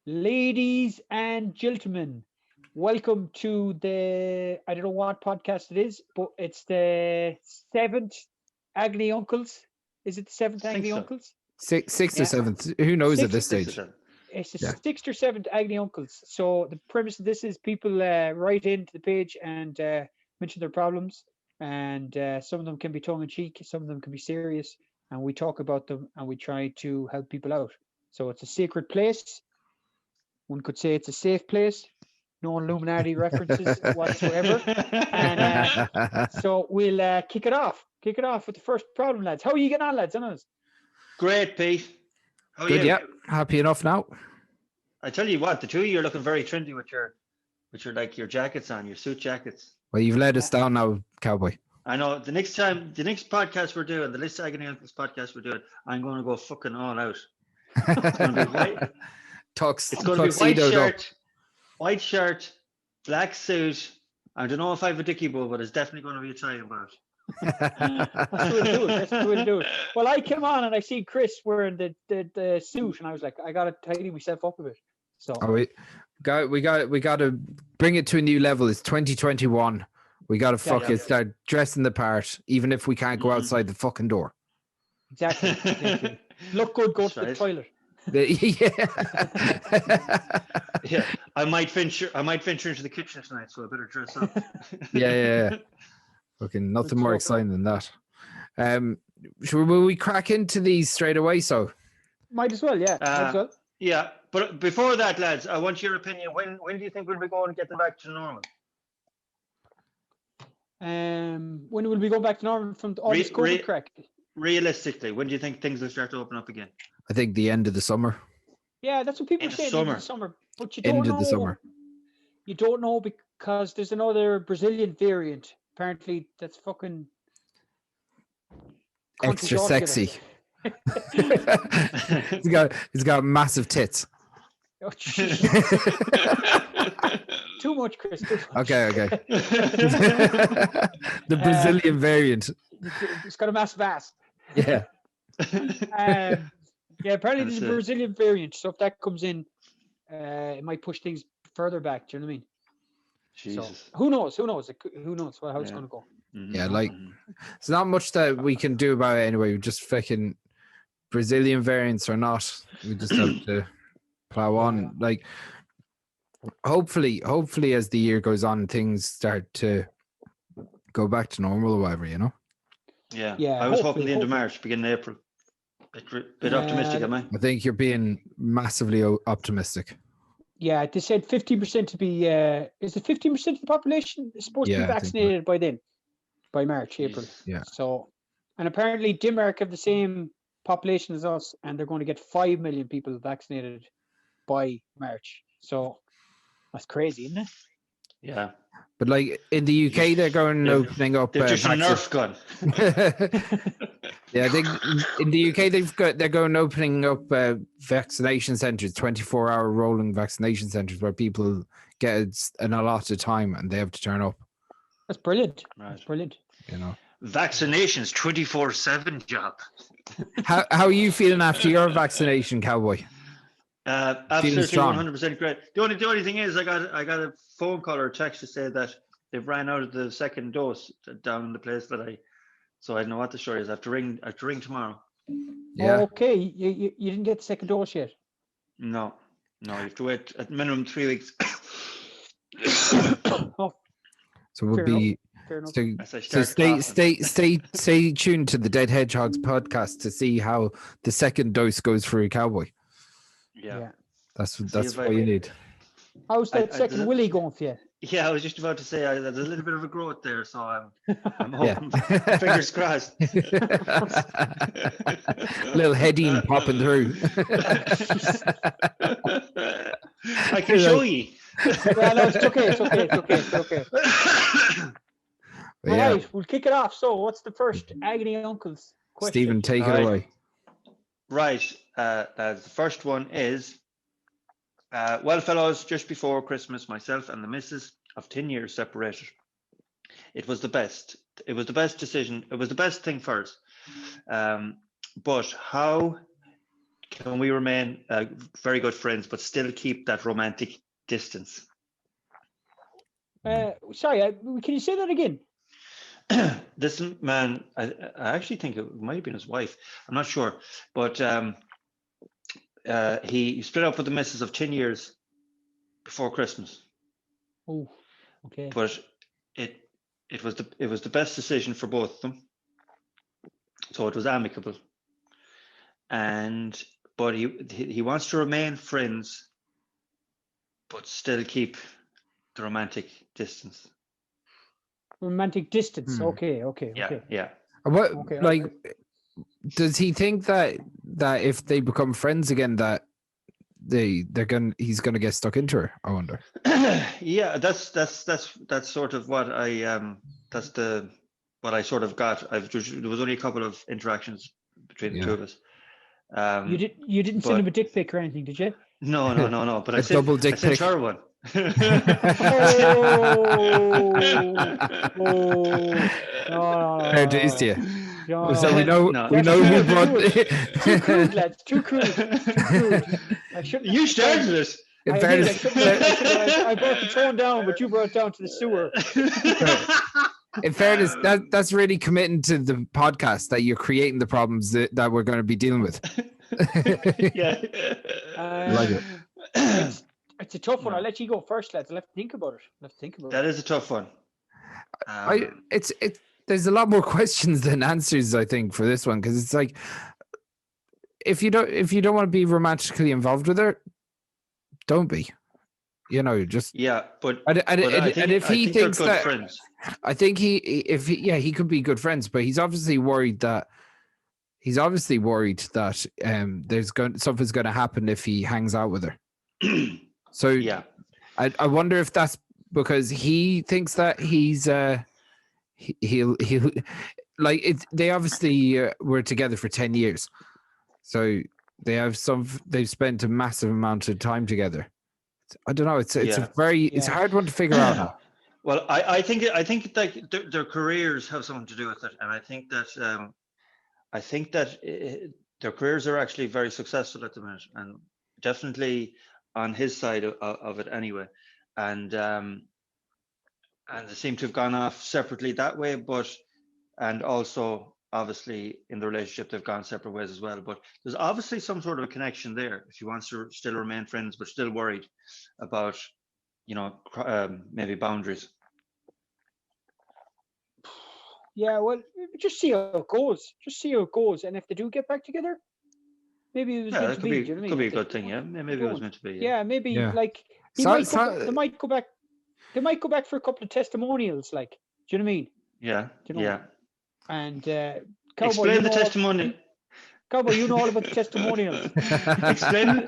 Ladies and gentlemen, welcome to I don't know what podcast it is, but it's the seventh Agony Uncles. Is it the seventh I think Agony so. Uncles? Sixth or Yeah, seventh. Who knows at sixth. this Six or stage? seven. It's the Yeah. sixth or seventh Agony Uncles. So the premise of this is people write into the page and mention their problems, and some of them can be tongue in cheek, some of them can be serious, and we talk about them and we try to help people out. So it's a sacred place. One could say it's a safe place. No Illuminati references whatsoever. And so we'll kick it off. Kick it off with the first problem, lads. How are you getting on, lads? Great, Pete. How are Good, you? yeah. Happy enough now. I tell you what, the two of you are looking very trendy with your like your jackets on, your suit jackets. Well, you've let us down now, cowboy. I know the next podcast we're doing, the List Agony Uncles podcast we're doing, I'm going to go fucking all out. It's going to be white. It's going to be white shirt, black suit. I don't know if I have a dicky bow, but it's definitely going to be a tie about it. That's what we'll do. That's what we'll do. Well, I came on and I see Chris wearing the suit, and I was like, I gotta tidy myself up a bit. So we got to bring it to a new level. It's 2021. We got to start dressing the part, even if we can't go outside the fucking door. Exactly. Look good, go to the toilet. Yeah, I might venture into the kitchen tonight, so I better dress up. Yeah. Fucking nothing more exciting than that. Will we crack into these straight away? So might as well, yeah. Might as well. Yeah, but before that, lads, I want your opinion. When do you think we'll be going to get them back to normal? When will we go back to normal from all this COVID crack? Realistically, when do you think things will start to open up again? I think the end of the summer. Yeah, that's what people say. End of the summer, but you don't end know. Of the summer. You don't know because there's another Brazilian variant. Apparently, that's fucking extra sexy. He's got massive tits. Oh, too much, Chris. Too much. Okay. The Brazilian variant. It's got a massive ass. Yeah. Yeah, apparently there's a Brazilian variant. So if that comes in, it might push things further back. Do you know what I mean? Jesus. So, who knows? Who knows how it's going to go? Yeah, like there's not much that we can do about it anyway. We just fucking Brazilian variants or not, we just have to plow on. Like, hopefully, as the year goes on, things start to go back to normal or whatever, you know. Yeah. I was hoping the end of March, beginning of April. Bit optimistic, am I? I think you're being massively optimistic. Yeah, they said 50% to be. Is it 15% of the population is supposed to be vaccinated by then, by March, April? Yeah. So, and apparently Denmark have the same population as us, and they're going to get 5 million people vaccinated by March. So that's crazy, isn't it? Yeah. But like in the UK, they're going opening up. They're just a Nerf gun. Yeah, in the UK they're going opening up vaccination centres, 24-hour rolling vaccination centres where people get an allotted time and they have to turn up. That's brilliant. Right. That's brilliant. You know, vaccinations 24/7 job. How are you feeling after your vaccination, cowboy? Absolutely 100% great. The only thing is I got a phone call or a text to say that they've ran out of the second dose down in the place that so I don't know what the story is. I have to ring tomorrow. Yeah. Okay, you didn't get the second dose yet. No, you have to wait at minimum 3 weeks. Oh, so we'll be so stay tuned to the Dead Hedgehogs podcast to see how the second dose goes for a cowboy. Yeah. That's what you need. How's that second willy going for you? Yeah, I was just about to say there's a little bit of a growth there, so I'm hoping, fingers crossed. Little heading popping through. I can show you. Yeah, no, it's okay. All right, we'll kick it off. So, what's the first Agony Uncles question? Stephen, take it away. Right, the first one is, well, fellows, just before Christmas, myself and the missus of 10 years separated. It was the best. It was the best decision. It was the best thing for us. But how can we remain very good friends, but still keep that romantic distance? Sorry, can you say that again? This man, I actually think it might have been his wife. I'm not sure, but he split up with the missus of 10 years before Christmas. Oh, okay. But it was the best decision for both of them. So it was amicable. But he wants to remain friends, but still keep the romantic distance. Romantic distance. Okay. Yeah. What Okay. does he think that if they become friends again that he's gonna get stuck into her? I wonder. Yeah, that's sort of what I what I sort of got. There was only a couple of interactions between the two of us. You didn't send him a dick pic or anything, did you? No. But A double dick sent pic. her one. No. Fair dues to you. No, So we know No. who brought. Too crude, lads. Too crude. I shouldn't. You started it. In fairness, I brought the tone down, but you brought it down to the sewer. in fairness, that's really committing to the podcast that you're creating the problems that we're going to be dealing with. Yeah. Like it. It's a tough one. I'll let you go first, lads. I'll have to think about it. That is a tough one. There's a lot more questions than answers, I think, for this one, because it's like if you don't want to be romantically involved with her, don't be. Just but if he thinks that friends. I think he could be good friends, but he's obviously worried that something's going to happen if he hangs out with her. So yeah, I wonder if that's because he thinks that he's he'll like it. They obviously were together for 10 years, so they've spent a massive amount of time together. I don't know. It's a hard one to figure out now. Well, I think like their careers have something to do with it, and I think that their careers are actually very successful at the minute, and definitely on his side of it anyway, and they seem to have gone off separately that way, and also obviously in the relationship they've gone separate ways as well. But there's obviously some sort of a connection there if he wants to still remain friends, but still worried about maybe boundaries. Yeah, well, just see how it goes. And if they do get back together, maybe it was meant to be. Could be a good thing, yeah. Maybe it was meant to be. Yeah, maybe like they might go back. They might go back for a couple of testimonials, like. Do you know what I mean? Yeah. Yeah. And Cowboy, explain the testimonial. Cowboy, you know all about the testimonials. Explain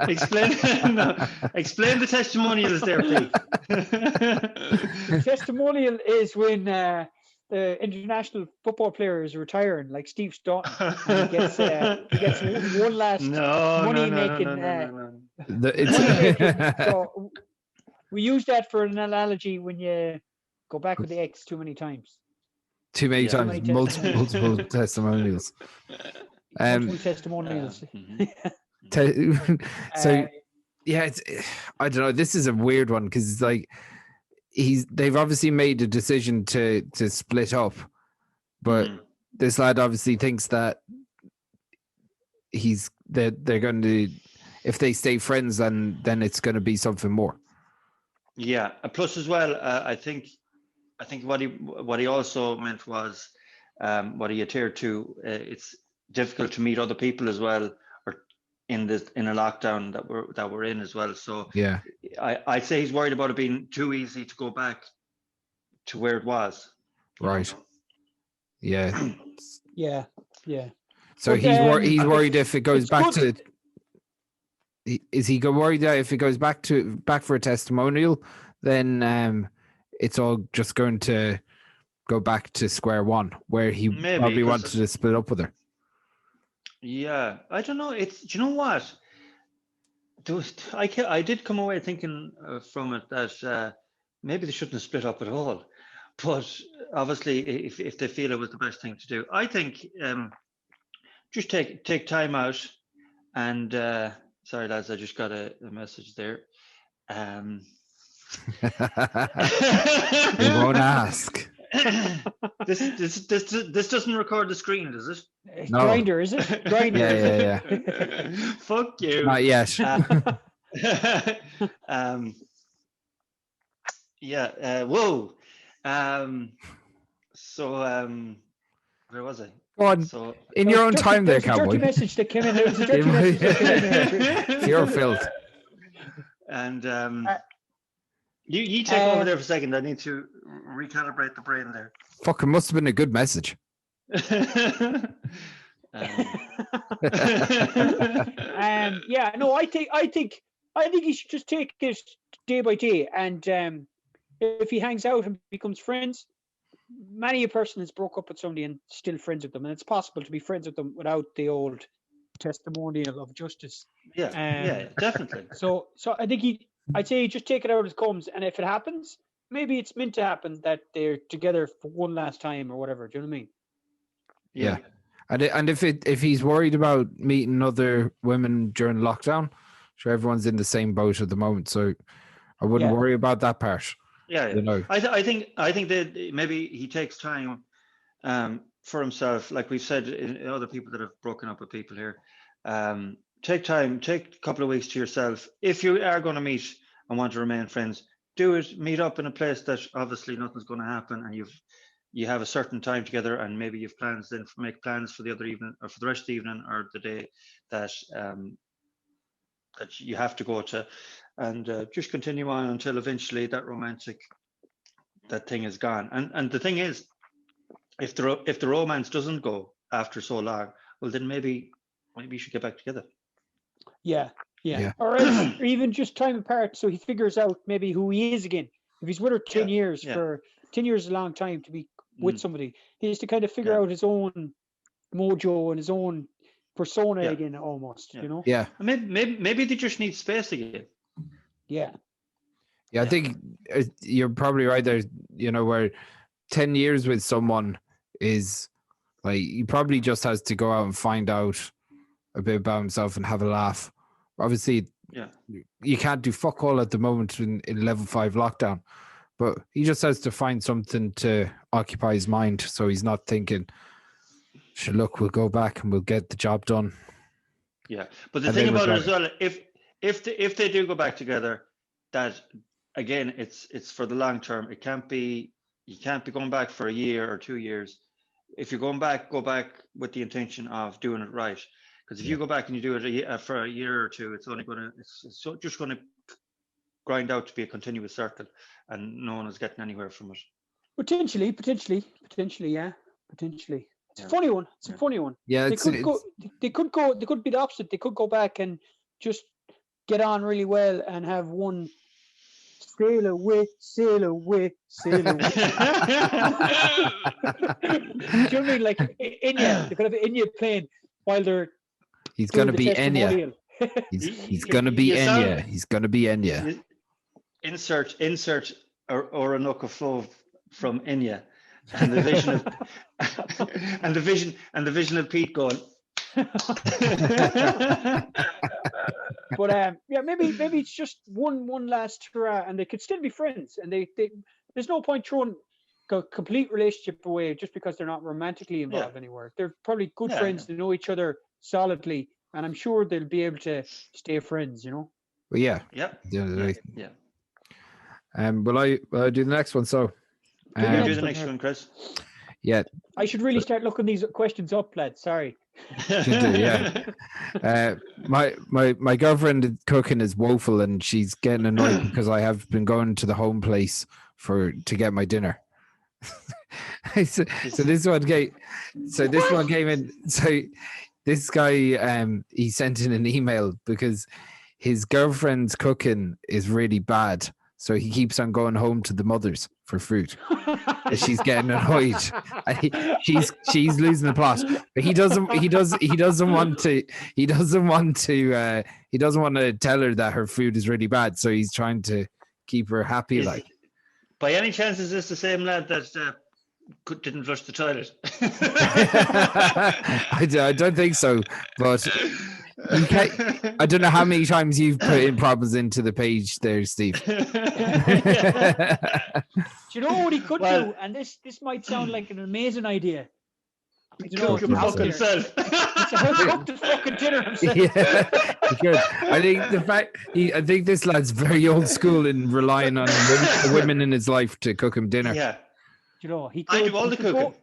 the testimonials there, Pete. The testimonial is when the international football player is retiring, like Steve Staunton. And he gets one last money making. So we use that for an analogy when you go back with the ex too many times. Too many times, multiple testimonials. Multiple testimonials. So yeah, I don't know. This is a weird one because it's like they've obviously made a decision to split up, but this lad obviously thinks that they're going to, if they stay friends, then it's going to be something more. Yeah. Plus as well, I think what he also meant was what he adhered to. It's difficult to meet other people as well, or in a lockdown that we're in as well. So yeah, I'd say he's worried about it being too easy to go back to where it was. Right. Yeah. Yeah. So but, he's worried if it goes back to. Is he worried that if it goes back for a testimonial, then it's all just going to go back to square one, where he probably wanted to split up with her? Yeah, I don't know. Do you know what? I did come away thinking from it that maybe they shouldn't have split up at all. But obviously, if they feel it was the best thing to do, I think just take time out And sorry, lads, I just got a message there. We won't ask. This doesn't record the screen, does it? No. Grinder, is it? Grinder. Yeah. Fuck you. Not yet. Whoa. Where was I? Go on. So In your own time there, Cowboy. Cowboy. Dirty message that came in. There was a dirty message that came in there. It's your filth. And you take over there for a second. I need to recalibrate the brain there. Fuck, it must have been a good message. Yeah, no, I think he should just take it day by day, and if he hangs out and becomes friends, many a person has broke up with somebody and still friends with them, and it's possible to be friends with them without the old testimonial of justice. Yeah, definitely. So I think I'd say just take it out as it comes, and if it happens, maybe it's meant to happen that they're together for one last time or whatever. Do you know what I mean? Yeah. And if he's worried about meeting other women during lockdown, sure, everyone's in the same boat at the moment, so I wouldn't worry about that part. Yeah, you know. I think that maybe he takes time for himself, like we've said in other people that have broken up with people here. Take time, take a couple of weeks to yourself. If you are going to meet and want to remain friends, do it. Meet up in a place that obviously nothing's going to happen, and you have a certain time together, and maybe you've plans. Then make plans for the other evening, or for the rest of the evening, or the day that that you have to go to, and just continue on until eventually that thing is gone. And the thing is, if the romance doesn't go after so long, well, then maybe you should get back together. Yeah. Or even just time apart, so he figures out maybe who he is again. If he's with her 10 years, for 10 years is a long time to be with somebody. He has to kind of figure out his own mojo and his own persona again, almost. You know. Yeah. Maybe they just need space again. Yeah. I think you're probably right there. You know, where 10 years with someone is like, he probably just has to go out and find out a bit about himself and have a laugh. Obviously, you can't do fuck all at the moment in level 5 lockdown, but he just has to find something to occupy his mind, so he's not thinking, sure, look, we'll go back and we'll get the job done. Yeah, but the thing about it as well, if they do go back together, that again, it's for the long term. You can't be going back for a year or 2 years. If you're going back, go back with the intention of doing it right. Because if you go back and you do it for a year or two, it's just going to grind out to be a continuous circle, and no one is getting anywhere from it. Potentially, yeah. Potentially. It's a funny one. It's a funny one. Yeah, they could be the opposite. They could go back and just get on really well and have one sail away. Do you know what I mean? Like Enya, they could have Enya playing while they're. He's gonna be Enya. He's gonna be Enya. He's gonna be Enya. Insert Orinoco Flow from Enya, and the vision of and the vision of Pete going. But maybe it's just one last hurrah, and they could still be friends, and they there's no point throwing a complete relationship away just because they're not romantically involved anywhere. They're probably good friends. They know each other solidly, and I'm sure they'll be able to stay friends, you know. Well, yeah. Will I do the next one? So do the next one, Chris. Yeah, I should really start looking these questions up, lad. Sorry. My girlfriend cooking is woeful, and she's getting annoyed because I have been going to the home place to get my dinner. so this one came in. So this guy he sent in an email because his girlfriend's cooking is really bad, so he keeps on going home to the mother's for food. She's getting annoyed. She's losing the plot. But he doesn't want to tell her that her food is really bad. So he's trying to keep her happy. By any chance, is this the same lad that didn't flush the toilet? I don't think so. But You can't, I don't know how many times you've put in problems into the page there, Steve. Do you know what he could do? And this might sound like an amazing idea. Cook him fucking self. Cook the fucking dinner himself. Yeah, good. I think this lad's very old school in relying on women in his life to cook him dinner. Yeah. You know, I do all the cooking.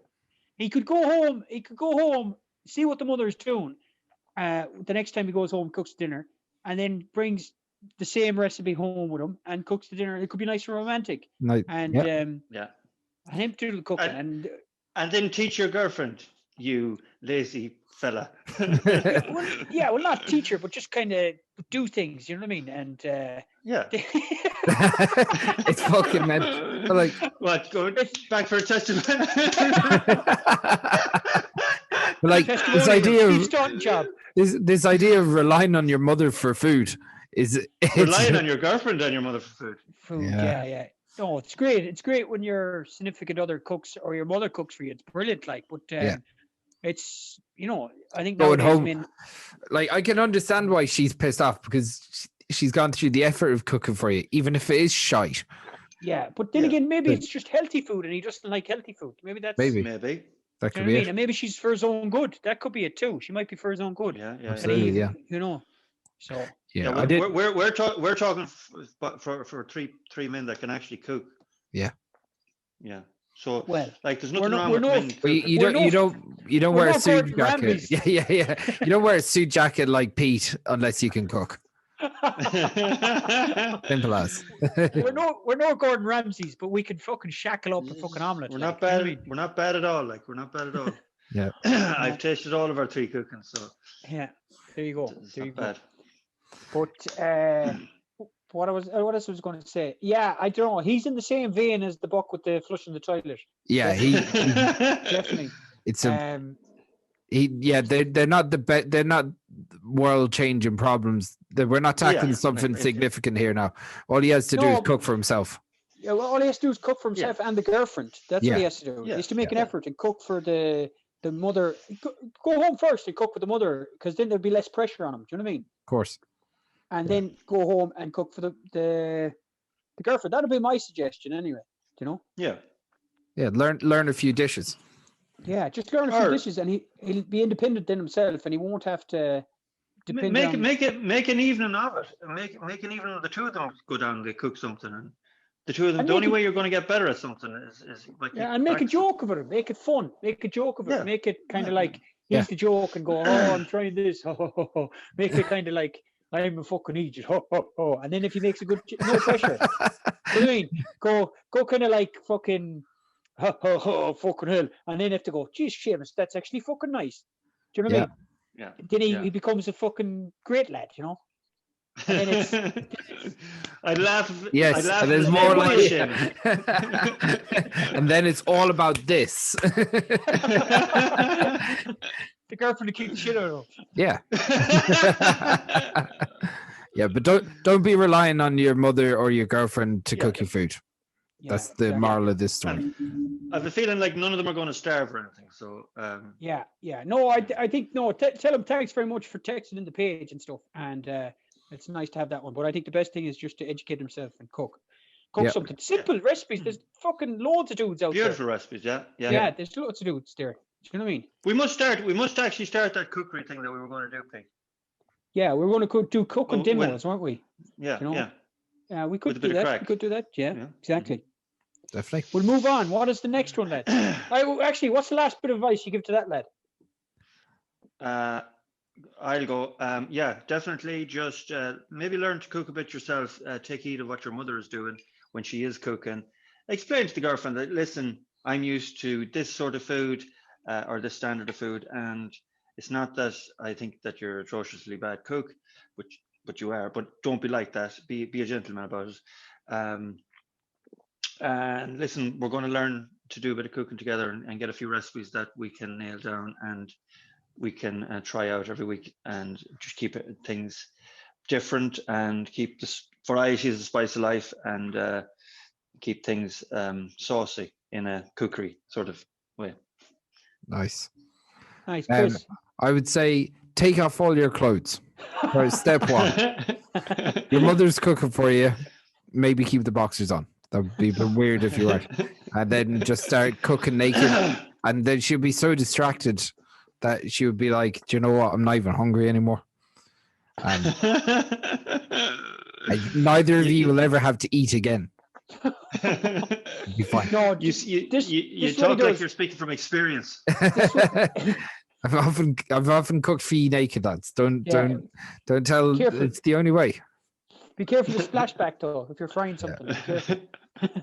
He could go home, see what the mother's doing. The next time he goes home, cooks dinner, and then brings the same recipe home with him and cooks the dinner. It could be nice and romantic. And him to do the cooking and then teach your girlfriend, you lazy fella. well, not teach her, but just kind of do things. You know what I mean? And it's fucking meant. Like what? Go back for a testament. Like this idea of this idea of relying on your mother for food is relying on your girlfriend and your mother for food. Yeah. No, it's great. It's great when your significant other cooks or your mother cooks for you. It's brilliant. Like, but it's I think going home. Like I can understand why she's pissed off because she's gone through the effort of cooking for you, even if it is shite. Yeah, but then again, maybe it's just healthy food and he doesn't like healthy food. Maybe that's maybe. That could be it. And maybe she's for his own good. That could be it too. She might be for his own good. Yeah, absolutely. So we're talking for three men that can actually cook. Yeah. So like, there's nothing wrong with men. You don't wear a suit jacket. Yeah. You don't wear a suit jacket like Pete unless you can cook. Simple as. we're no Gordon Ramsays, but we can fucking shackle up a fucking omelette. We're not bad. We're not bad at all. Like, we're not bad at all. Yeah. I've tasted all of our three cooking, so yeah. There you go. There you go. Bad. But what else was I going to say? Yeah, I don't know. He's in the same vein as the buck with the flushing the toilet. Yeah, he definitely. It's they're not they're not world changing problems. We're not tackling something significant here now. All he has to do is cook for himself. Yeah, well, all he has to do is cook for himself and the girlfriend. That's what he has to do. He has to make an effort and cook for the mother. Go home first and cook for the mother, because then there'll be less pressure on him. Do you know what I mean? Of course. And then go home and cook for the girlfriend. That'll be my suggestion anyway. Do you know? Yeah. Yeah. Learn a few dishes. Yeah, just learn a few dishes, and he'll be independent in himself, and he won't have to depend make an evening of it. Make an evening of the two of them go down and they cook something, and the two of them. The only way you're going to get better at something is like and make a joke of it. Make it fun. Make a joke of it. Make it kind of like he's the joke, and go, oh, I'm trying this. Make it kind of like, I'm a fucking idiot. And then if he makes a good, no pressure. You know what I mean? Go kind of like fucking. Fucking hell. And then have to go, geez, Seamus, that's actually fucking nice. Do you know what I mean? Yeah. Then he becomes a fucking great lad, you know? And then it's I'd laugh. Yes, I'd laugh and there's more like and then it's all about this. The girlfriend to kick the shit out of him. Yeah. Yeah, but don't be relying on your mother or your girlfriend to cook your food. That's the moral of this story. I have a feeling like none of them are going to starve or anything. So no, I think tell them thanks very much for texting in the page and stuff, and it's nice to have that one. But I think the best thing is just to educate himself and cook something simple recipes. There's fucking loads of dudes out there. Beautiful recipes, yeah. There's loads of dudes there. Do you know what I mean? We must actually start that cookery thing that we were going to do, Pete. Yeah, we were going to do cooking demos, weren't we? Yeah, you know? Yeah, we could do that. Crack. We could do that. Yeah. Exactly. Definitely. We'll move on. What is the next one, lad? Actually, what's the last bit of advice you give to that lad? I'll go. Definitely. Just maybe learn to cook a bit yourself. Take heed of what your mother is doing when she is cooking. Explain to the girlfriend that, listen, I'm used to this sort of food or this standard of food, and it's not that I think that you're atrociously bad cook, but you are. But don't be like that. Be a gentleman about it. And listen, we're going to learn to do a bit of cooking together and get a few recipes that we can nail down and we can try out every week, and just keep things different and keep the variety as the spice of life, and keep things saucy in a cookery sort of way. Nice. Chris. I would say take off all your clothes. Right, step one. Your mother's cooking for you. Maybe keep the boxers on. That would be a bit weird if you weren't. And then just start cooking naked. And then she'll be so distracted that she would be like, do you know what? I'm not even hungry anymore. And neither of you will ever have to eat again. It'll be fine. No, you talk like you're speaking from experience. I've often cooked for you naked, lads. Don't tell. Careful. It's the only way. Be careful the splashback though. If you're frying something, be careful.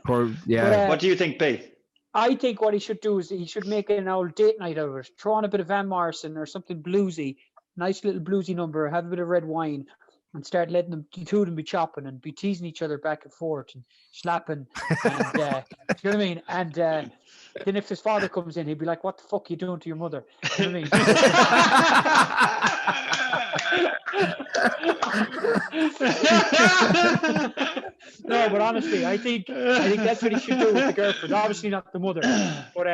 What do you think, Bay? I think what he should do is he should make an old date night out of it. Throw on a bit of Van Morrison or something bluesy, nice little bluesy number. Have a bit of red wine, and start letting the two of them be chopping and be teasing each other back and forth and slapping. And you know what I mean? And then if his father comes in, he'd be like, "What the fuck are you doing to your mother?" You know what I mean? No, but honestly, I think that's what he should do with the girlfriend. Obviously not the mother, but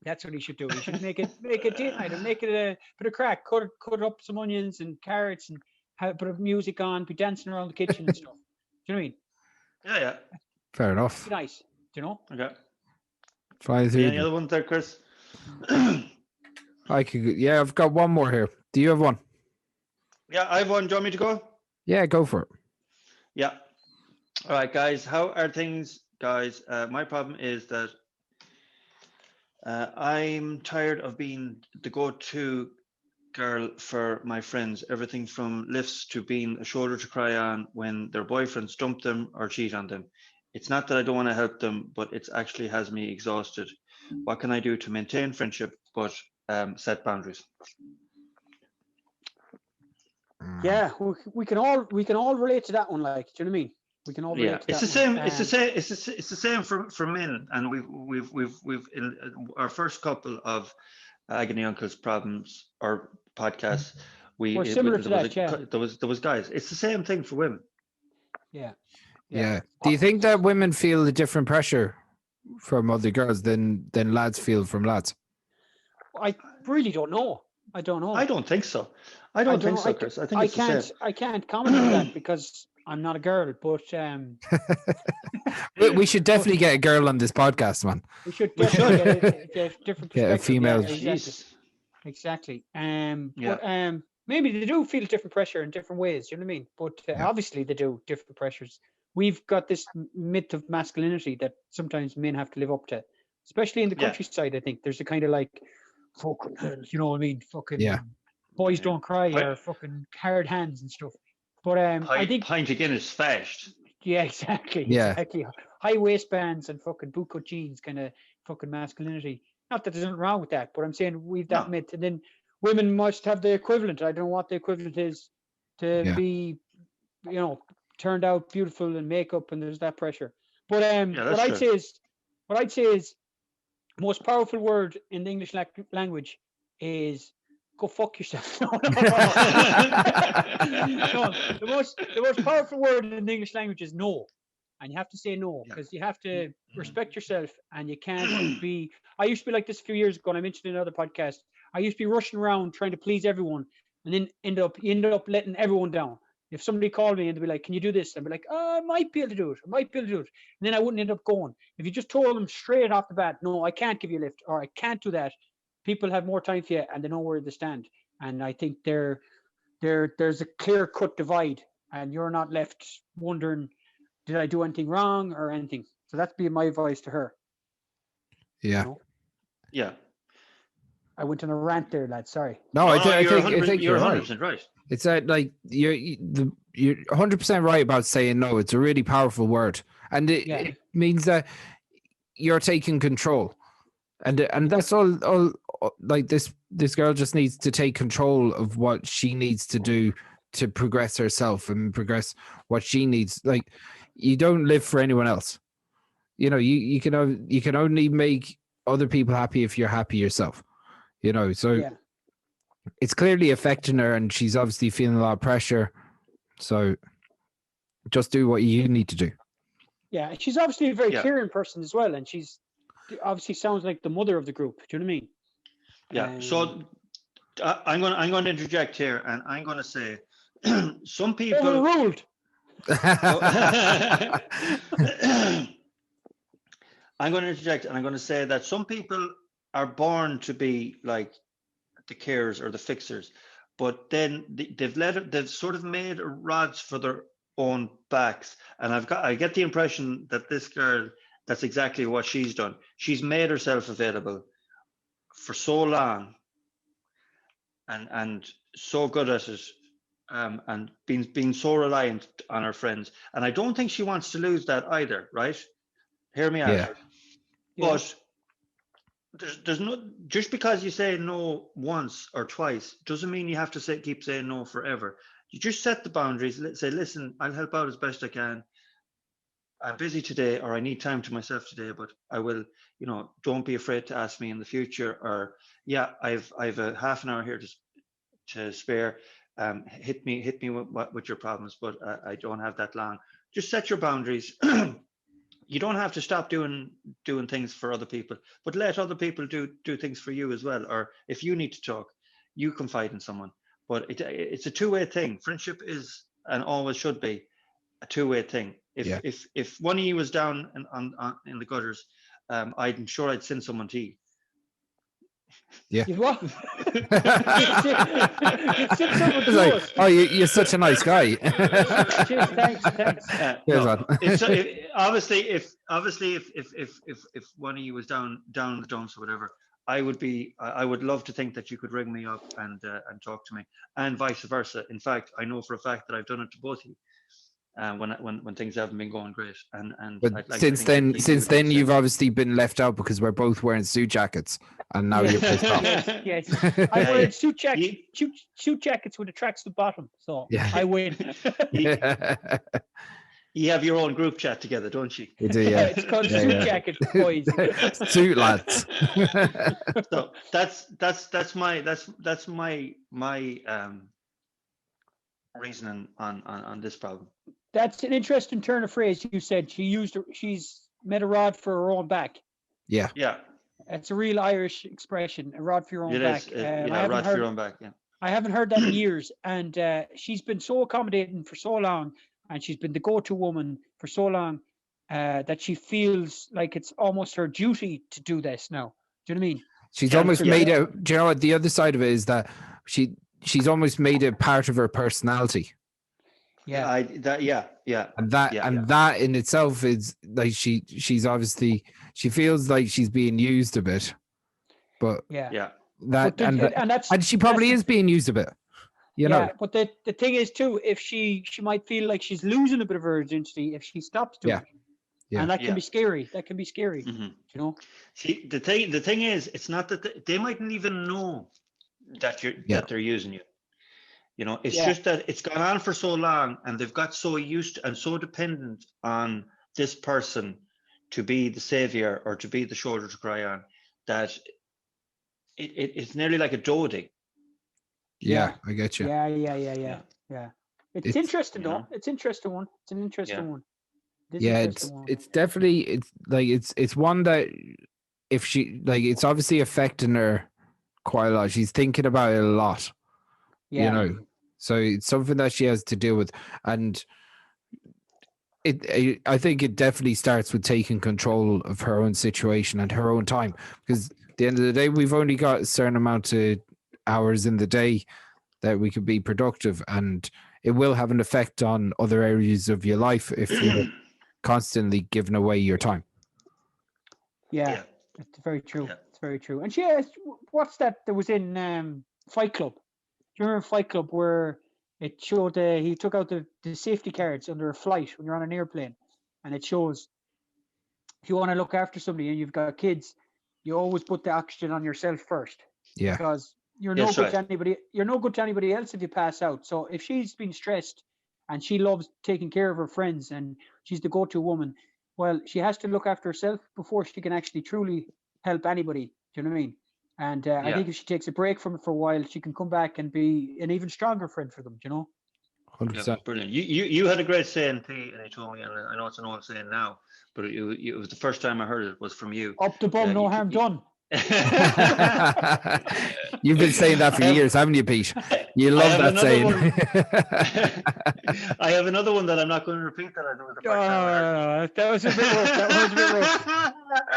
that's what he should do. He should make a date night and make it a bit of crack. Cut up some onions and carrots and have a bit of music on, be dancing around the kitchen and stuff. Do you know what I mean? Yeah. Fair enough. Be nice. Do you know? Okay. Any other ones there, Chris? I've got one more here. Do you have one? Yeah, I have one. Do you want me to go? Yeah, go for it. Yeah. All right, guys. How are things, guys? My problem is that I'm tired of being the go-to girl for my friends. Everything from lifts to being a shoulder to cry on when their boyfriends dump them or cheat on them. It's not that I don't want to help them, but it actually has me exhausted. What can I do to maintain friendship but set boundaries? Yeah, we can all relate to that one. Like, do you know what I mean? We can all relate to it's that the same. one. It's the same for men. And we've in our first couple of Agony Uncle's problems or podcasts. We're similar to that. There was guys. It's the same thing for women. Yeah. Do you think that women feel a different pressure from other girls than lads feel from lads? I really don't know. I don't know. I don't think so. I don't think so, Chris. I think it's the same. I can't comment on that because I'm not a girl. But we should definitely get a girl on this podcast, man. We should definitely get a different perspective. Yeah, a female. Yeah, exactly. But maybe they do feel different pressure in different ways. You know what I mean? But obviously they do different pressures. We've got this myth of masculinity that sometimes men have to live up to, especially in the countryside. I think there's a kind of like, fucking hell, you know what I mean? Fucking boys don't cry or fucking hard hands and stuff. But I think pint of Guinness fast. Yeah, exactly. Yeah. Exactly. High waistbands and fucking bootcut jeans, kind of fucking masculinity. Not that there's nothing wrong with that, but I'm saying we've that myth, and then women must have the equivalent. I don't know what the equivalent is to be, turned out beautiful and makeup, and there's that pressure. But what I'd say is most powerful word in the English language is go fuck yourself. No. The most powerful word in the English language is no. And you have to say no, because you have to respect yourself, and you can't be. I used to be like this a few years ago, and I mentioned in another podcast. I used to be rushing around trying to please everyone, and then end up letting everyone down. If somebody called me and they'd be like, "Can you do this?" I'd be like, "Oh, I might be able to do it. And then I wouldn't end up going. If you just told them straight off the bat, "No, I can't give you a lift," or "I can't do that," people have more time for you, and they know where they stand. And I think there's a clear-cut divide, and you're not left wondering, did I do anything wrong or anything? So that'd be my advice to her. Yeah. I went on a rant there, lad. Sorry. No, I think you're 100% right. It's like you're 100% right about saying no. It's a really powerful word, and it means that you're taking control, and that's all. Like this girl just needs to take control of what she needs to do to progress herself and progress what she needs. Like, you don't live for anyone else. You can only make other people happy if you're happy yourself. So it's clearly affecting her, and she's obviously feeling a lot of pressure. So just do what you need to do. Yeah, she's obviously a very caring person as well, and she's obviously sounds like the mother of the group. Do you know what I mean? Yeah. So I'm going to interject here, and I'm going to say some people. Overruled. I'm going to interject, and I'm going to say that some people are born to be like the carers or the fixers, but then they've sort of made rods for their own backs. And I get the impression that this girl, that's exactly what she's done. She's made herself available for so long, and so good at it, and being so reliant on her friends. And I don't think she wants to lose that either, right? Hear me out. Yeah. But there's no, just because you say no once or twice doesn't mean you have to keep saying no forever. You just set the boundaries. Say, listen, I'll help out as best I can. I'm busy today, or I need time to myself today, but I will, don't be afraid to ask me in the future. Or yeah, I've a half an hour here to spare. Hit me with your problems, but I don't have that long. Just set your boundaries. You don't have to stop doing things for other people, but let other people do things for you as well. Or if you need to talk, you confide in someone. But it's a two-way thing. Friendship is, and always should be, a two-way thing. If one of you was down in the gutters, I'm sure I'd send someone to you. Yeah. What? Like, oh, you're such a nice guy. Cheers, thanks. Obviously, if one of you was down in the dumps or whatever, I would love to think that you could ring me up and talk to me, and vice versa. In fact, I know for a fact that I've done it to both of you. When things haven't been going great, and but like since then you've obviously been left out because we're both wearing suit jackets, and now you're pissed off. Yes. I'm wearing suit jackets with a tracksuit bottom, so I win. You have your own group chat together, don't you? You do, yeah. It's called suit jacket boys. Suit lads. So that's my reasoning on this problem. That's an interesting turn of phrase. You said she's made a rod for her own back. Yeah. It's a real Irish expression, a rod for your own back. Rod for your own back. Yeah. I haven't heard that in years, and she's been so accommodating for so long, and she's been the go-to woman for so long that she feels like it's almost her duty to do this now. Do you know what I mean? She's almost made it. Do you know what the other side of it is? That she's almost made it part of her personality. Yeah. And that in itself is like she's obviously, she feels like she's being used a bit, but and she probably is being used a bit. You know. But the thing is too, if she might feel like she's losing a bit of her identity if she stops doing it. Yeah. And that can be scary. Mm-hmm. You know. See, the thing is, it's not that they mightn't even know that that they're using you. You know, it's just that it's gone on for so long, and they've got so used and so dependent on this person to be the savior or to be the shoulder to cry on, that it's nearly like a doting. Yeah, I get you. Yeah. It's interesting though. It's an interesting one. It's definitely it's one that if she it's obviously affecting her quite a lot. She's thinking about it a lot. Yeah. You know. So it's something that she has to deal with, and I think it definitely starts with taking control of her own situation and her own time, because at the end of the day, we've only got a certain amount of hours in the day that we could be productive, and it will have an effect on other areas of your life if you're constantly giving away your time. Yeah. It's very true. Yeah. It's very true. And what's that was in Fight Club? Do you remember Fight Club where it showed he took out the safety cards under a flight when you're on an airplane, and it shows if you want to look after somebody and you've got kids, you always put the oxygen on yourself first. Yeah. Because you're no good to anybody. You're no good to anybody else if you pass out. So if she's been stressed and she loves taking care of her friends and she's the go-to woman, well, she has to look after herself before she can actually truly help anybody. Do you know what I mean? And I think if she takes a break from it for a while, she can come back and be an even stronger friend for them. You know. 100%. Yeah, brilliant. You had a great saying, Pete, and you told me, and I know it's an old saying now, but it was the first time I heard it was from you. Up the bum, no harm done. You've been saying that for years, haven't you, Pete? You love that saying. I have another one that I'm not going to repeat that I know the first time. That was a bit rough. That was a bit rough.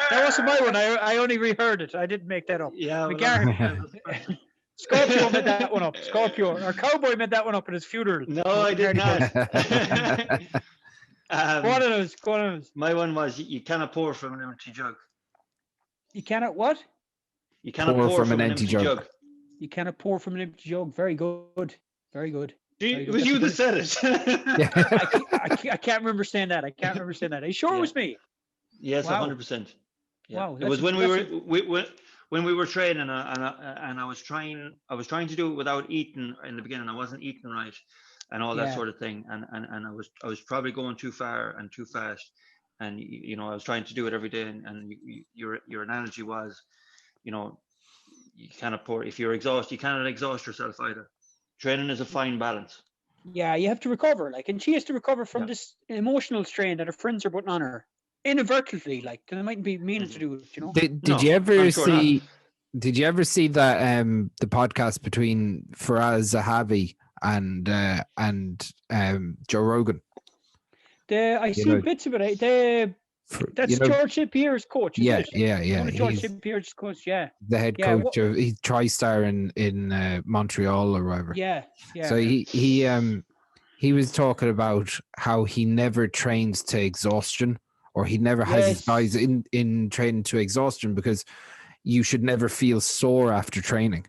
That wasn't my one. I only reheard it. I didn't make that up. Yeah. Scorpio made that one up. Scorpio or Cowboy made that one up at his funeral. No, I did not. Go on. My one was you cannot pour from an empty jug. You cannot what? You cannot pour from an empty jug. You cannot pour from an empty jug. Very good. Very good. It was you that said it. I can't remember saying that. Are you sure it was me? Yes, 100%. Yeah. Wow, it was when we were training, and I was trying to do it without eating in the beginning. I wasn't eating right, and all that sort of thing, and I was probably going too far and too fast, and I was trying to do it every day, and your analogy was, you cannot pour if you're exhausted. You cannot exhaust yourself either. Training is a fine balance. Yeah, you have to recover, and she has to recover from this emotional strain that her friends are putting on her inadvertently. They mightn't be meaning to do it. Did you ever see? Did you ever see that the podcast between Faraz Zahavi and Joe Rogan? I see bits of it. That's George St. Pierre's coach. Yeah. George St. Pierre's coach. Yeah, the head coach of he's TriStar in Montreal or wherever. Yeah. So he was talking about how he never trains to exhaustion, or he never has his guys in training to exhaustion, because you should never feel sore after training.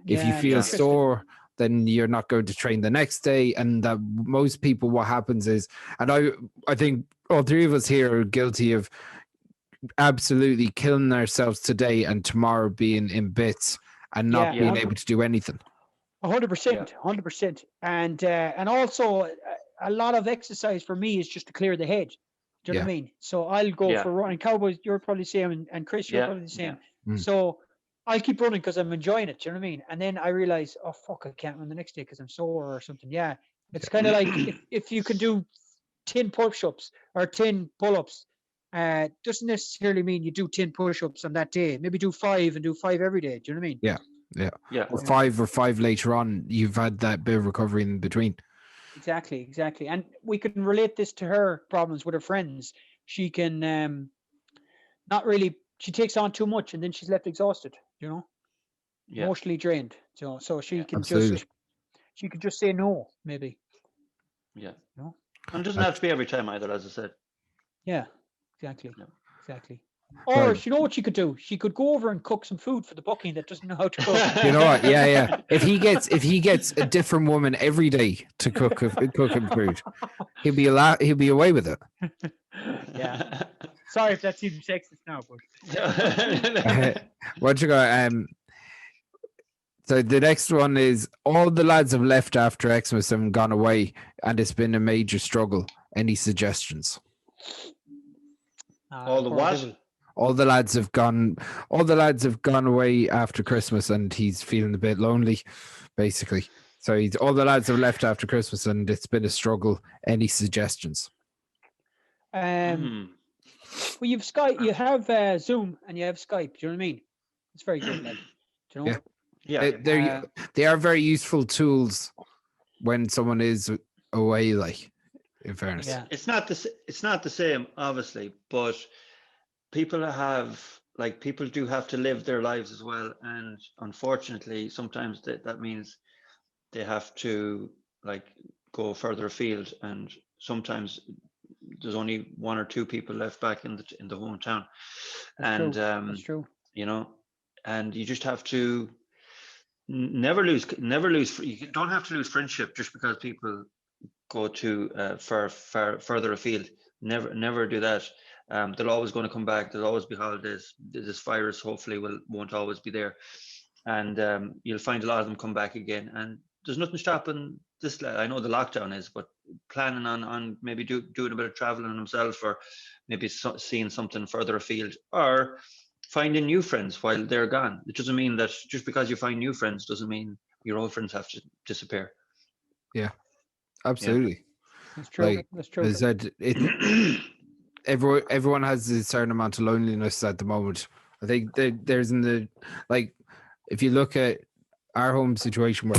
If you feel sore, then you're not going to train the next day. And that most people, what happens is, and I think all three of us here are guilty of absolutely killing ourselves today and tomorrow being in bits and not being able to do anything. 100%. And also a lot of exercise for me is just to clear the head. Do you know what I mean? So I'll go for running. Cowboys, you're probably the same, and Chris, you're probably the same. So I'll keep running because I'm enjoying it. Do you know what I mean? And then I realize, oh fuck, I can't run the next day because I'm sore or something. Yeah, it's kind of like if you could do 10 push-ups or 10 pull-ups, doesn't necessarily mean you do 10 push-ups on that day. Maybe do 5 and do 5 every day. Do you know what I mean? Yeah. Or five later on, you've had that bit of recovery in between. Exactly. And we can relate this to her problems with her friends. She can she takes on too much and then she's left exhausted, emotionally drained. So she can just say no, maybe. Yeah. And it doesn't have to be every time either, as I said. Yeah, exactly. Or you know what she could do? She could go over and cook some food for the bucking that doesn't know how to cook. You know what? Yeah. If he gets a different woman every day to cook him food, he'll be away with it. Yeah. Sorry if that seems sexist now, but what you got? So the next one is all the lads have left after Xmas and gone away, and it's been a major struggle. Any suggestions? All the what? All the lads have gone away after Christmas, and he's feeling a bit lonely, basically. So all the lads have left after Christmas, and it's been a struggle. Any suggestions? Well, you've Skype, you have Zoom, and you have Skype. Do you know what I mean? It's very good, like. Do you know? Yeah. They are very useful tools when someone is away. Like, in fairness, it's not the same, obviously, but people do have to live their lives as well, and unfortunately sometimes that means they have to go further afield, and sometimes there's only 1 or 2 people left back in the hometown. That's true. And you just have to never lose you don't have to lose friendship just because people go to far further afield. Never do that. They're always going to come back. There'll always be holidays. This virus hopefully won't always be there, and you'll find a lot of them come back again. And there's nothing stopping this. I know the lockdown is, but planning on maybe doing a bit of traveling himself, or maybe seeing something further afield, or finding new friends while they're gone. It doesn't mean that just because you find new friends doesn't mean your old friends have to disappear. Yeah, absolutely. That's true. That's true. Everyone has a certain amount of loneliness at the moment, I think there's if you look at our home situation where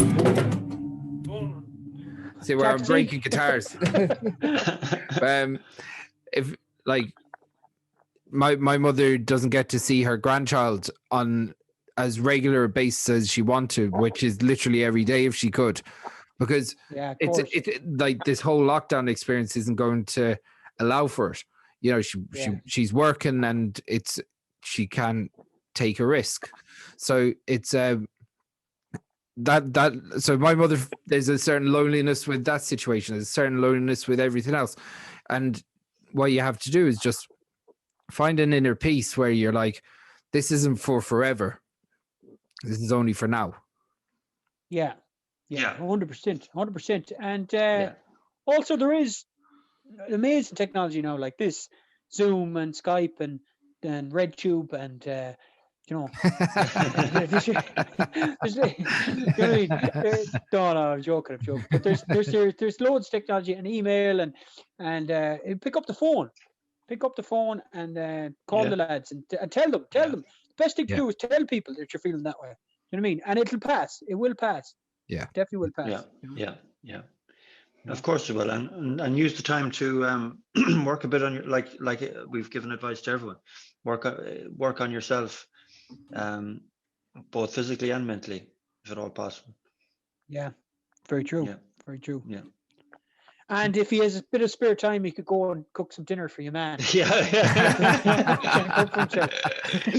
I'm breaking guitars. If like my mother doesn't get to see her grandchild on as regular a basis as she want to, which is literally every day if she could, because it's like this whole lockdown experience isn't going to allow for it. You know, she's working and she can't take a risk. So it's so my mother, there's a certain loneliness with that situation. There's a certain loneliness with everything else. And what you have to do is just find an inner peace where you're like, this isn't for forever. This is only for now. Yeah. 100%. And also there is amazing technology now like this, Zoom and Skype and RedTube and no, I'm joking. But there's loads of technology and email and pick up the phone and call the lads and tell them. The best thing to do is tell people that you're feeling that way. You know what I mean? And it'll pass. It will pass. Yeah, definitely will pass. Yeah. Of course it will, and use the time to work a bit on your like we've given advice to everyone. Work on yourself, both physically and mentally, if at all possible. Yeah, very true. Yeah. Very true. Yeah. And if he has a bit of spare time, he could go and cook some dinner for your man. Yeah.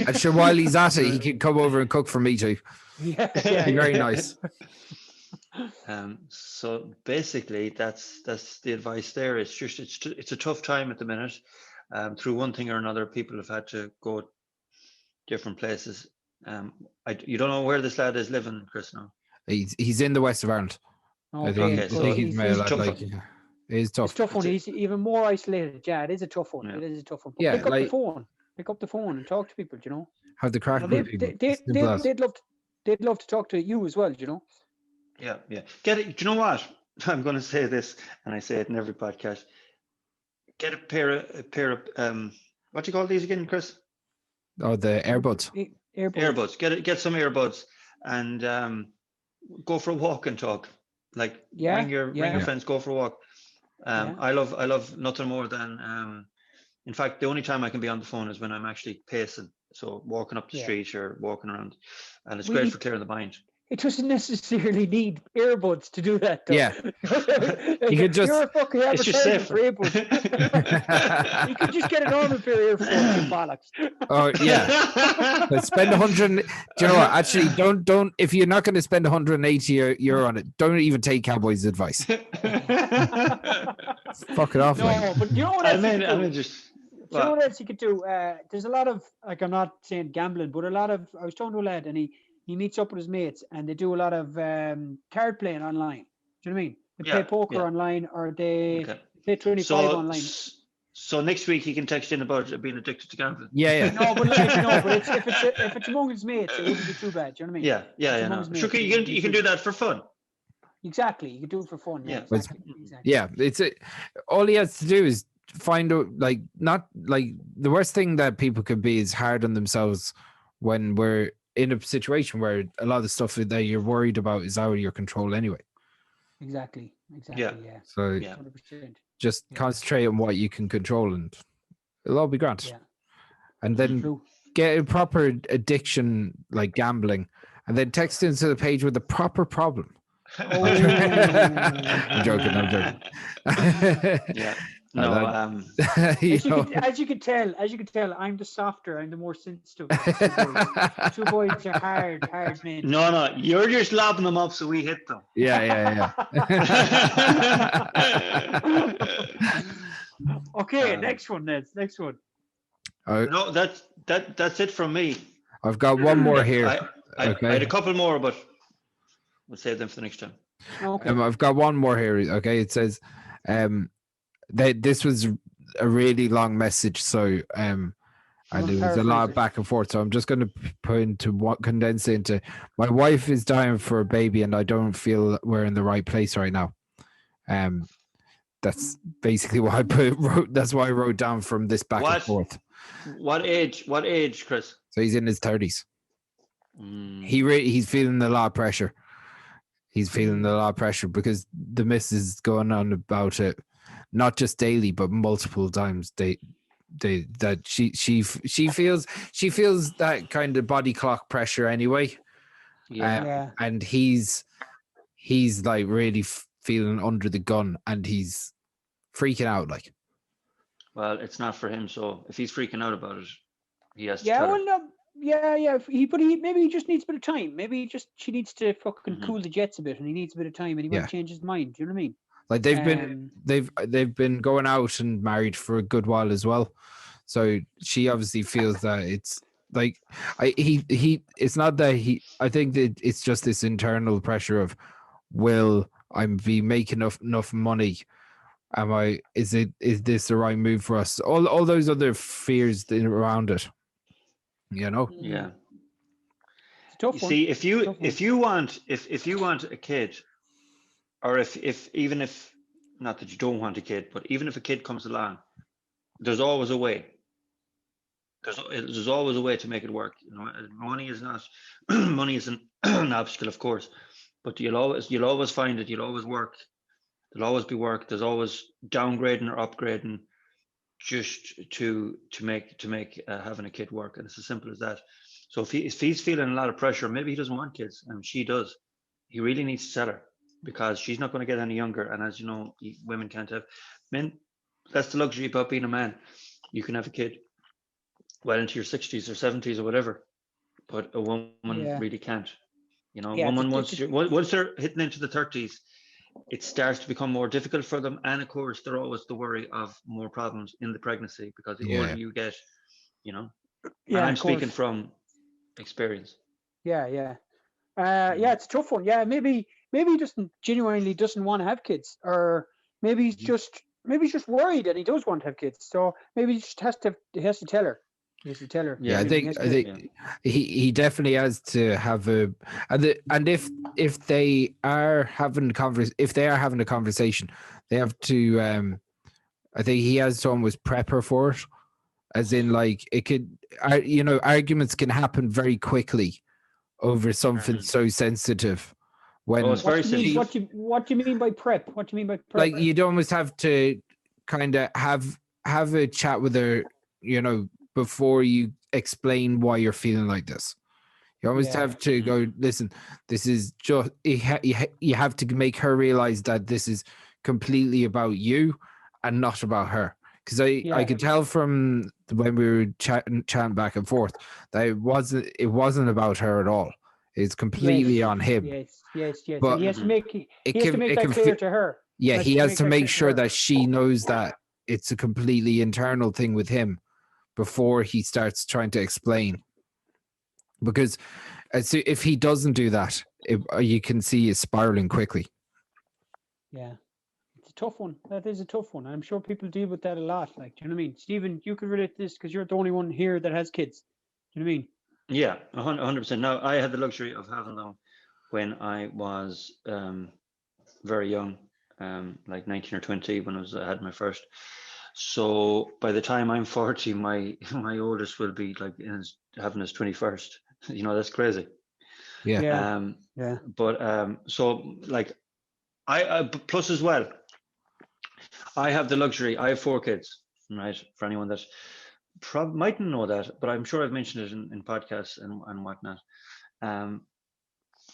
And sure, while he's at it, he can come over and cook for me too. Yeah. Very nice. So basically, that's the advice there. It's just it's a tough time at the minute. Through one thing or another, people have had to go different places. You don't know where this lad is living, Chris, now? He's in the west of Ireland. Okay. I think he's male. It's tough. It's a tough one. He's even more isolated. Yeah, it is a tough one. It is a tough one. But pick up the phone. Pick up the phone and talk to people. You know. Have the crack with people. They'd love to talk to you as well. You know. Yeah. Get it. Do you know what? I'm going to say this, and I say it in every podcast. Get a pair of what do you call these again, Chris? Oh, the earbuds. Earbuds. Get some earbuds and go for a walk and talk. Like bring your friends, go for a walk. I love nothing more than in fact the only time I can be on the phone is when I'm actually pacing, so walking up the street or walking around, and it's great for clearing the mind. It doesn't necessarily need earbuds to do that, though. Yeah. You could just... You're a fucking advertising for earbuds. You could just get a normal pair of earphones, you bollocks. Oh, yeah. But spend 100... Do you know what? Actually, don't... If you're not going to spend 180 euro on it, don't even take Cowboys' advice. Fuck it off, No, but you know what else you know what else you could do? There's a lot of... Like, I'm not saying gambling, but a lot of... I was talking to a lad, and he meets up with his mates and they do a lot of card playing online. Do you know what I mean? They play poker online or they play 25 online. So next week he can text in about being addicted to gambling. Yeah. No, but if it's among his mates, it wouldn't be too bad. Do you know what I mean? Yeah. No. Sure, you can do that for fun. Exactly, you can do it for fun. Yeah. Exactly. Yeah, all he has to do is find out, like, not like the worst thing that people could be is hard on themselves when we're in a situation where a lot of the stuff that you're worried about is out of your control anyway. Exactly. Yeah. So 100%. Just concentrate on what you can control and it'll all be grand. Yeah. And then get a proper addiction like gambling and then text into the page with the proper problem. Oh. I'm joking. Yeah. No, as you can tell, I'm the softer, I'm the more sensitive. Two boys are hard men. No, you're just lobbing them up so we hit them. Yeah. Okay, next one. No, that's it from me. I've got one more here. I had a couple more, but we'll save them for the next time. Okay. I've got one more here. Okay, it says, this was a really long message, so and it was a lot of back and forth. So I'm just going to condense it into: my wife is dying for a baby, and I don't feel we're in the right place right now. That's basically what that's what I wrote down from this back and forth. What age, Chris? So he's in his 30s. Mm. He's feeling a lot of pressure. He's feeling a lot of pressure because the missus is going on about it, not just daily, but multiple times. That she feels that kind of body clock pressure anyway. Yeah. And he's like really feeling under the gun, and he's freaking out. Like, Well, it's not for him. So if he's freaking out about it, he has to Yeah, tell her. well, no, yeah. Maybe he just needs a bit of time. Maybe she needs to fucking cool the jets a bit, and he needs a bit of time, and he might change his mind. Do you know what I mean? Like they've been going out and married for a good while as well. So she obviously feels that it's like it's not that I think that it's just this internal pressure of, will I be making enough money? Is this the right move for us? All those other fears around it, you know? Yeah. It's a tough one. See, if you want a kid, or if not that you don't want a kid, but even if a kid comes along, there's always a way. There's always a way to make it work. You know, money is not money isn't an obstacle, of course, but you'll always find it. You'll always work. There'll always be work. There's always downgrading or upgrading, just to make having a kid work, and it's as simple as that. So if he's feeling a lot of pressure, maybe he doesn't want kids, and she does, he really needs to tell her, because she's not going to get any younger. And as you know, women can't have men. That's the luxury about being a man. You can have a kid well into your 60s or 70s or whatever, but a woman really can't. You know, woman once they're hitting into the 30s, it starts to become more difficult for them. And of course, they're always the worry of more problems in the pregnancy, because the older you get, you know. And I'm speaking from experience. Yeah, it's a tough one. Yeah, maybe he genuinely doesn't want to have kids, or maybe he's just worried and he does want to have kids. So maybe he just has to tell her. He has to tell her. Yeah, I think he definitely has to have and if they are having a conversation, they have to I think he has to almost prep her for it, as in, like, it could, arguments can happen very quickly over something so sensitive. When it's very sensitive. What do you mean by prep? What do you mean by prep? Like, you'd almost have to kind of have a chat with her, before you explain why you're feeling like this. You almost have to go, listen, this is just, you have to make her realize that this is completely about you and not about her. Because I could tell from when we were chatting back and forth that it wasn't about her at all. It's completely on him. Yes. But and he has to make that clear to her. Yeah, he has to make sure that she knows that it's a completely internal thing with him before he starts trying to explain. Because if he doesn't do that, you can see it's spiraling quickly. Yeah. It's a tough one. That is a tough one. I'm sure people deal with that a lot. Like, do you know what I mean? Stephen, you could relate to this because you're the only one here that has kids. Do you know what I mean? Yeah, 100%. Now, I had the luxury of having them when I was very young, like 19 or 20 when I had my first. So by the time I'm 40, my oldest will be like having his 21st. That's crazy. Yeah. But so, like, I plus as well, I have the luxury. I have 4 kids, right? For anyone that mightn't know that, but I'm sure I've mentioned it in podcasts and whatnot. I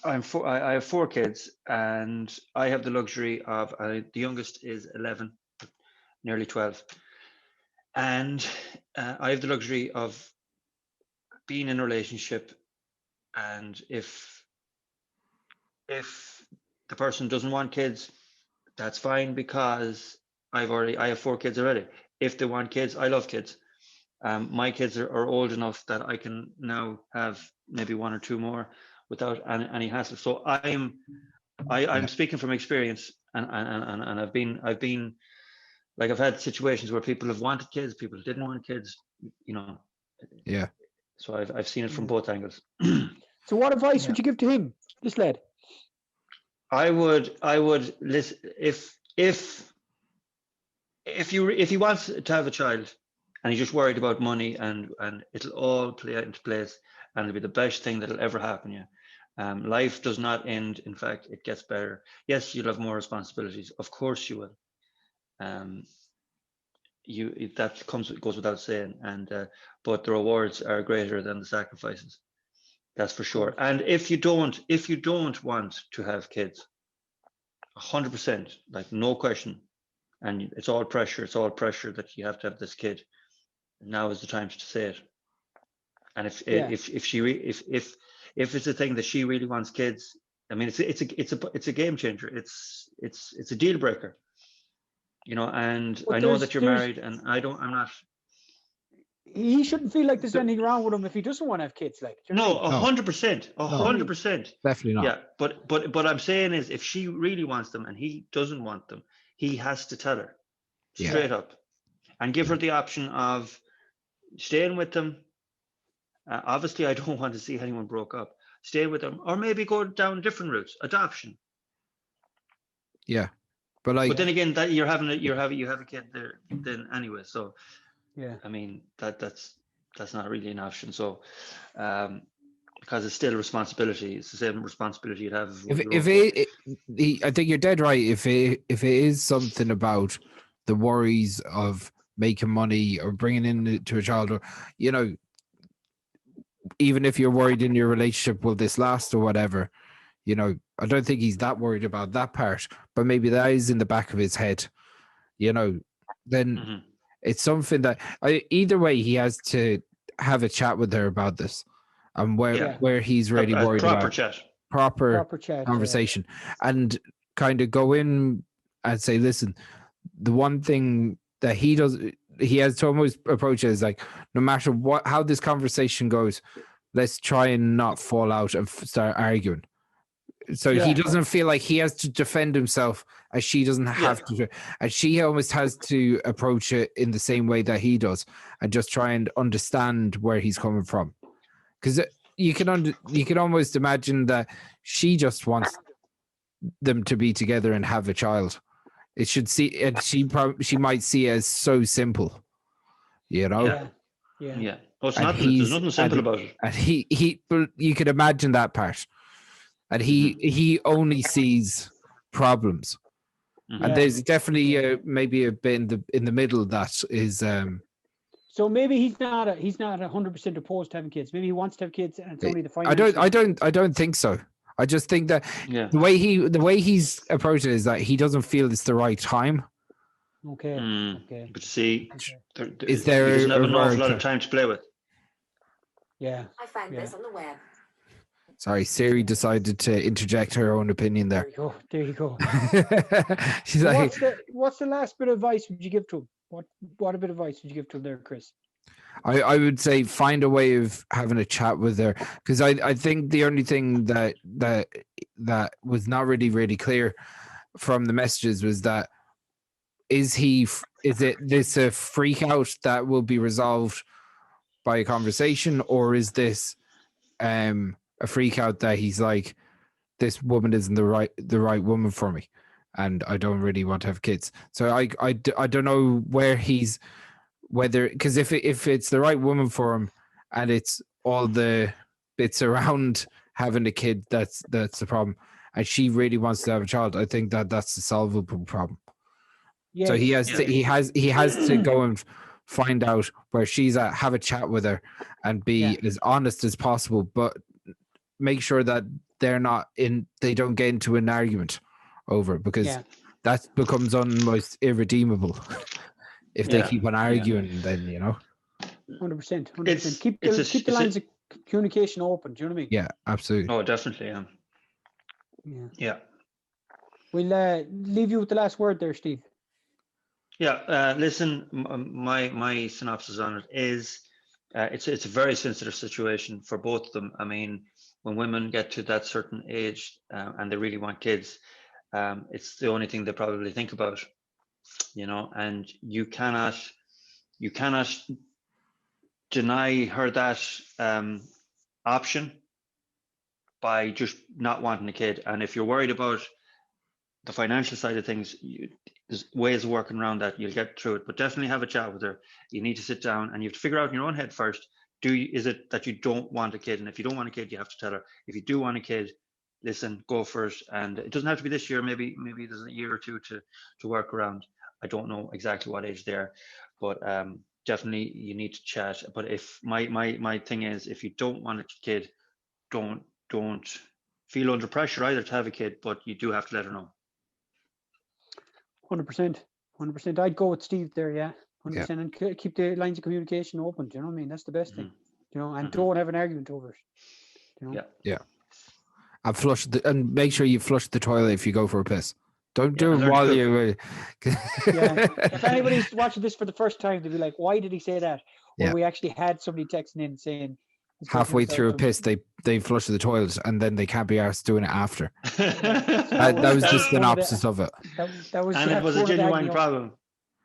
have 4 kids, and I have the luxury of the youngest is 11, nearly 12, and I have the luxury of being in a relationship, and if the person doesn't want kids, that's fine, because I have 4 kids already. If they want kids, I love kids. My kids are old enough that I can now have maybe 1 or 2 more without any hassle. So I'm speaking from experience, and I've been like, I've had situations where people have wanted kids, people didn't want kids, Yeah. So I've seen it from both angles. So what advice would you give to him, this lad? I would listen if he wants to have a child, and he's just worried about money, and it'll all play out into place, and it'll be the best thing that'll ever happen. Yeah, life does not end. In fact, it gets better. Yes, you'll have more responsibilities. Of course, you will. That goes without saying, and but the rewards are greater than the sacrifices. That's for sure. And if you don't want to have kids, 100%, like no question, and it's all pressure that you have to have this kid, now is the time to say it. And if it's a thing that she really wants kids, I mean, it's a game changer. It's a deal breaker, and I know that you're married, and I'm not. He shouldn't feel like there's anything wrong with him if he doesn't want to have kids. Like, no, 100%, 100%. Definitely not. Yeah, but I'm saying is, if she really wants them and he doesn't want them, he has to tell her straight up, and give her the option of staying with them. Obviously, I don't want to see anyone broke up. Stay with them, or maybe go down different routes, adoption. Yeah, but then again, that you have a kid there then anyway. So yeah, I mean that's not really an option. So because it's still a responsibility. It's the same responsibility you'd have. I think you're dead right. If it is something about the worries of making money or bringing in to a child, or even if you're worried in your relationship, will this last or whatever, I don't think he's that worried about that part, but maybe that is in the back of his head, then it's something that either way, he has to have a chat with her about this, and where he's really worried about proper chat, conversation, and kind of go in and say, listen, the one thing that he has to almost approach it as like, no matter how this conversation goes, let's try and not fall out and start arguing. So he doesn't feel like he has to defend himself, as she doesn't have to, and she almost has to approach it in the same way that he does, and just try and understand where he's coming from. Because you can almost imagine that she just wants them to be together and have a child. It should see, and she might see it as so simple, Yeah. Oh, it's not. There's nothing simple about it. And but you could imagine that part, and he only sees problems, and there's definitely maybe a bit in the middle that is. So maybe he's not 100% opposed to having kids. Maybe he wants to have kids, and it's only the financial. I don't think so. I just think that the way he's approaching it is that he doesn't feel it's the right time. Okay. But see, is there he doesn't have an awful lot of time to play with. Yeah. I found this on the web. Sorry, Siri decided to interject her own opinion there. There you go. She's like, what's the last bit of advice would you give to him? What a bit of advice would you give to him there, Chris? I would say find a way of having a chat with her, because I think the only thing that was not really clear from the messages was that is this a freak out that will be resolved by a conversation, or is this a freak out that he's like, this woman isn't the right woman for me, and I don't really want to have kids. So I don't know whether, because if it's the right woman for him and it's all the bits around having a kid that's the problem, and she really wants to have a child, I think that's a solvable problem. So he has to go and find out where she's at, have a chat with her, and be as honest as possible, but make sure that they don't get into an argument over it, because that becomes almost irredeemable if they keep on arguing. Then 100%. Keep the lines of communication open. Do you know what I mean? Yeah, absolutely. Oh, definitely. Yeah. We'll leave you with the last word there, Steve. Yeah. Listen, my synopsis on it is it's a very sensitive situation for both of them. I mean, when women get to that certain age and they really want kids, it's the only thing they probably think about, and you cannot deny her that option by just not wanting a kid. And if you're worried about the financial side of things, there's ways of working around that. You'll get through it, but definitely have a chat with her. You need to sit down and you have to figure out in your own head first. Is it that you don't want a kid? And if you don't want a kid, you have to tell her. If you do want a kid, listen, go for it. And it doesn't have to be this year. Maybe there's a year or two to work around. I don't know exactly what age they are, but definitely you need to chat. But if my thing is, if you don't want a kid, don't feel under pressure either to have a kid, but you do have to let her know. 100%. I'd go with Steve there, yeah. 100%, and keep the lines of communication open. Do you know what I mean? That's the best thing. You know, and don't have an argument over it. You know? Yeah. And and make sure you flush the toilet if you go for a piss. Don't do it while you're. If anybody's watching this for the first time, they'll be like, "Why did he say that?" Well, we actually had somebody texting in saying halfway through a piss, they flush the toilet, and then they can't be arsed doing it after. That was just an opposite of it. That was, and it was a genuine problem.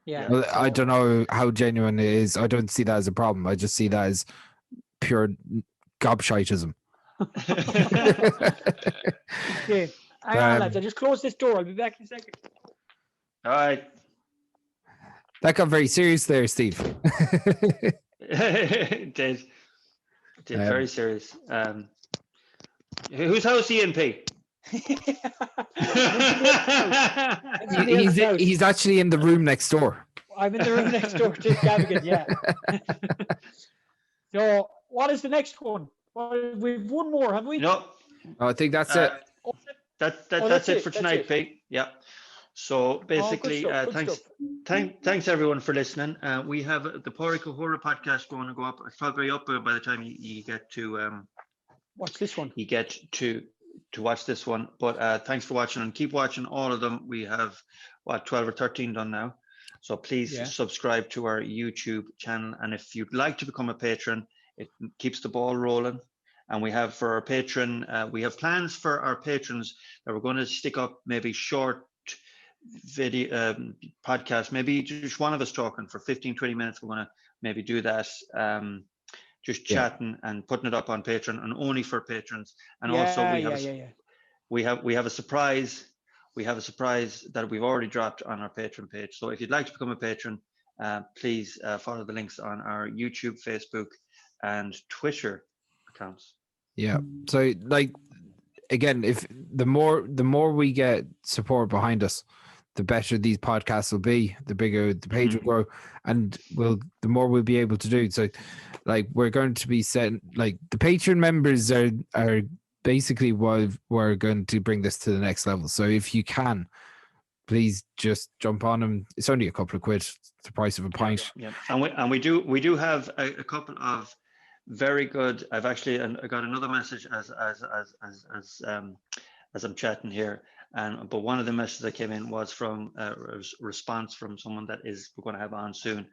Yeah. Well, I don't know how genuine it is. I don't see that as a problem. I just see that as pure gobshitism. Okay. Hang on, lads. I just closed this door. I'll be back in a second. All right. That got very serious there, Steve. It did. Very serious. Whose house he in, P? He's actually in the room next door. I'm in the room next door to Gavigan, yeah. So, what is the next one? Well, we've one more, have we? No. I think that's it. That's it for tonight, Pete. Yeah. So basically, thanks everyone for listening. We have the Porico Horror podcast going to go up. It's probably up by the time you get to watch this one. You get to watch this one. But thanks for watching and keep watching all of them. We have 12 or 13 done now. So please subscribe to our YouTube channel. And if you'd like to become a patron, it keeps the ball rolling. And we have for our patron, we have plans for our patrons that we're going to stick up maybe short video podcast, maybe just one of us talking for 15-20 minutes. We're going to maybe do that, just chatting and putting it up on Patreon and only for patrons. And also we have a surprise. We have a surprise that we've already dropped on our Patreon page. So if you'd like to become a patron, please follow the links on our YouTube, Facebook, and Twitter accounts. Yeah. So again, if the more we get support behind us, the better these podcasts will be, the bigger the page will grow, and the more we'll be able to do. So we're going to be setting, the Patreon members are basically why we're going to bring this to the next level. So if you can, please just jump on them. It's only a couple of quid. It's the price of a pint. Yeah. And we do have a couple of very good. I've actually I got another message as I'm chatting here, but one of the messages that came in was from a response from someone that we're going to have on soon,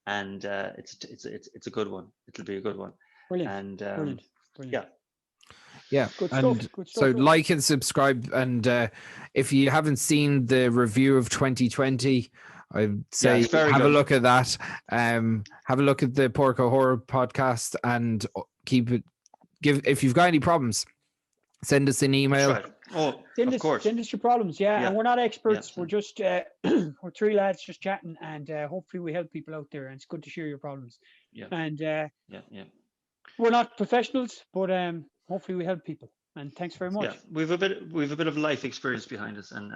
and it's a good one. It'll be a good one. Brilliant. And Brilliant. Yeah. Good stuff. So like and subscribe, and if you haven't seen the review of 2020, I'd say have a look at that. Have a look at the Porco Horror podcast, and if you've got any problems, send us an email. Right. Oh, of course. Send us your problems. Yeah. And we're not experts. We're just we're three lads just chatting, and hopefully we help people out there. And it's good to share your problems. Yeah. And we're not professionals, but hopefully we help people. And thanks very much. Yeah, we've a bit of life experience behind us, and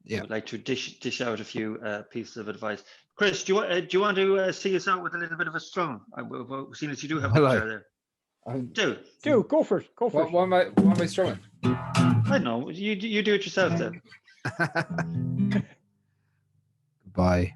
I'd like to dish out a few pieces of advice. Chris, do you want to see us out with a little bit of a strong? Seeing as you do have a chair there. Do go for it. Go for it. Why am I struggling? I don't know. You do it yourself then. Bye.